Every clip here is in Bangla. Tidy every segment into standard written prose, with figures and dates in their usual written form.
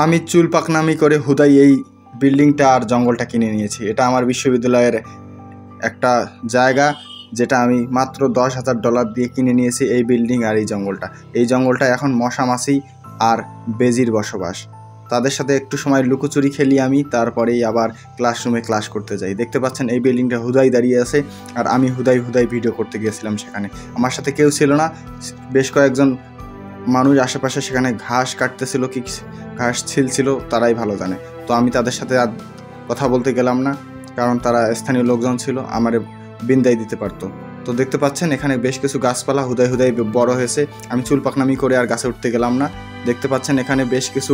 আমি চুল পাকনামি করে হুদাই এই বিল্ডিংটা আর জঙ্গলটা কিনে নিয়েছি। এটা আমার বিশ্ববিদ্যালয়ের একটা জায়গা, যেটা আমি মাত্র $10,000 দিয়ে কিনে নিয়েছি। এই বিল্ডিং আর এই জঙ্গলটা এখন মশা মাছি আর বেজির বসবাস। তাদের সাথে একটু সময় লুকোচুরি খেলি আমি, তারপরেই আবার ক্লাসরুমে ক্লাস করতে যাই। দেখতে পাচ্ছেন এই বিল্ডিংটা হুদাই দাঁড়িয়ে আছে, আর আমি হুদাই ভিডিও করতে গিয়েছিলাম সেখানে। আমার সাথে কেউ ছিল না, বেশ কয়েকজন মানুষ আশেপাশে সেখানে ঘাস কাটতেছিল কি ঘাস ছিলছিল, তারাই ভালো জানে। তো আমি তাদের সাথে আর কথা বলতে গেলাম না, কারণ তারা স্থানীয় লোকজন ছিল, আমারে বিন্দায় দিতে পারতো। তো দেখতে পাচ্ছেন এখানে বেশ কিছু গাছপালা হুদাই বড় হয়েছে। আমি চুল পাকনামি করে আর গাছে উঠতে গেলাম না। দেখতে পাচ্ছেন এখানে বেশ কিছু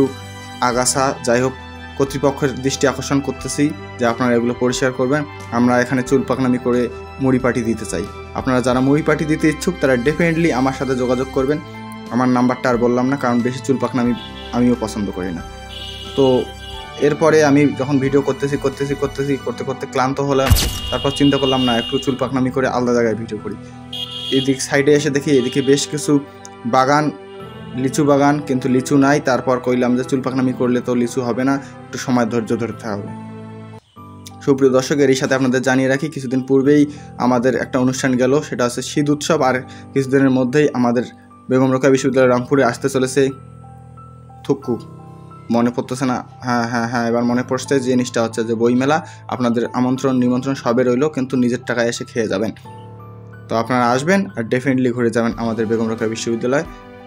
আগাছা, যাই হোক কর্তৃপক্ষের দৃষ্টি আকর্ষণ করতেছি যে আপনারা এগুলো পরিষ্কার করবেন। আমরা এখানে চুল পাকনামি করে মুড়ি পাটি দিতে চাই। আপনারা যারা মুড়ি পাটি দিতে ইচ্ছুক তারা ডেফিনেটলি আমার সাথে যোগাযোগ করবেন। আমার নাম্বারটা আর বললাম না, কারণ বেশি চুল পাকনামি আমিও পছন্দ করি না। তো এরপরে আমি যখন ভিডিও করতে করতে ক্লান্ত হলাম, তারপর চিন্তা করলাম না, একটু চুল পাকনামি করে আলাদা জায়গায় ভিডিও করি। এদিক সাইডে এসে দেখি এদিকে বেশ কিছু বাগান, লিচু বাগান, কিন্তু লিচু নাই। তারপর কইলাম যে চুল পাকনামি করলে তো লিচু হবে না, একটু সময় ধৈর্য ধরতে হবে। সুপ্রিয় দর্শক, এরই সাথে আপনাদের জানিয়ে রাখি, কিছুদিন পূর্বেই আমাদের একটা অনুষ্ঠান গেল, সেটা হচ্ছে শীত উৎসব। আর কিছুদিনের মধ্যেই আমাদের বেগম রোকেয়া বিশ্ববিদ্যালয় রংপুরে আসতে চলেছে থুক্কু। মনে পড়তেছে না? হ্যাঁ, এবার মনে পড়ছে। যে জিনিসটা হচ্ছে যে বইমেলা। আপনাদের নিমন্ত্রণ সবে রইল, কিন্তু নিজের টাকায় এসে খেয়ে যাবেন। তো আপনারা আসবেন আর ডেফিনেটলি ঘুরে যাবেন আমাদের বেগম রোকেয়া বিশ্ববিদ্যালয়।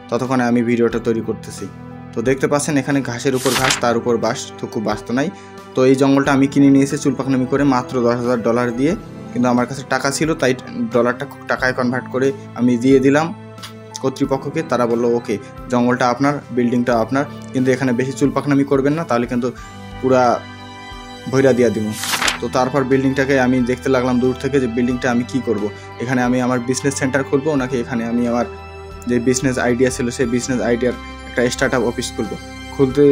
ততক্ষণে আমি ভিডিওটা তৈরি করতেছি। তো দেখতে পাচ্ছেন এখানে ঘাসের উপর ঘাস, তার উপর বাস, থুকু বাস তো নাই। তো এই জঙ্গলটা আমি কিনে নিয়েছি চুল পাকনামি করে মাত্র $10,000 দিয়ে। কিন্তু আমার কাছে টাকা ছিল, তাই ডলারটা টাকায় কনভার্ট করে আমি দিয়ে দিলাম কর্তৃপক্ষকে। তারা বললো ওকে, জঙ্গলটা আপনার, বিল্ডিংটা আপনার, কিন্তু এখানে বেশি চুল পাকনামি করবেন না, তাহলে কিন্তু পুরা ভৈরা দিয়া দিব। তো তারপর বিল্ডিংটাকে আমি দেখতে লাগলাম দূর থেকে, যে বিল্ডিংটা আমি কি করব। এখানে আমি আমার বিজনেস সেন্টার খুলবো, নাকি এখানে আমি আমার যে বিজনেস আইডিয়া ছিল সেই বিজনেস আইডিয়ার একটা স্টার্ট আপ অফিস খুলতে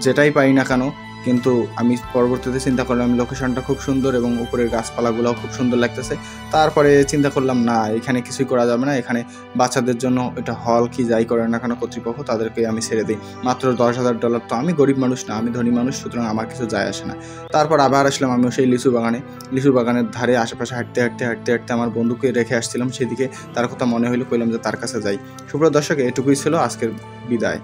যেটাই পারি না কেন। কিন্তু আমি পরবর্তীতে চিন্তা করলাম লোকেশনটা খুব সুন্দর এবং উপরের গাছপালাগুলোও খুব সুন্দর লাগতেছে। তারপরে চিন্তা করলাম না, এখানে কিছুই করা যাবে না। এখানে বাচ্চাদের জন্য এটা হল কি যাই করে না কেন কর্তৃপক্ষ, তাদেরকে আমি ছেড়ে দিই। মাত্র $10,000। তো আমি গরিব মানুষ না, আমি ধনী মানুষ, সুতরাং আমার কিছু যায় আসে না। তারপর আবার আসলাম আমিও সেই লিচু বাগানের ধারে আশেপাশে হাঁটতে আমার বন্ধুকে রেখে আসছিলাম সেদিকে। তার কথা মনে হইলো, কইলাম যে তার কাছে যাই। সুপ্রিয় দর্শক, এটুকুই ছিল আজকের বিদায়।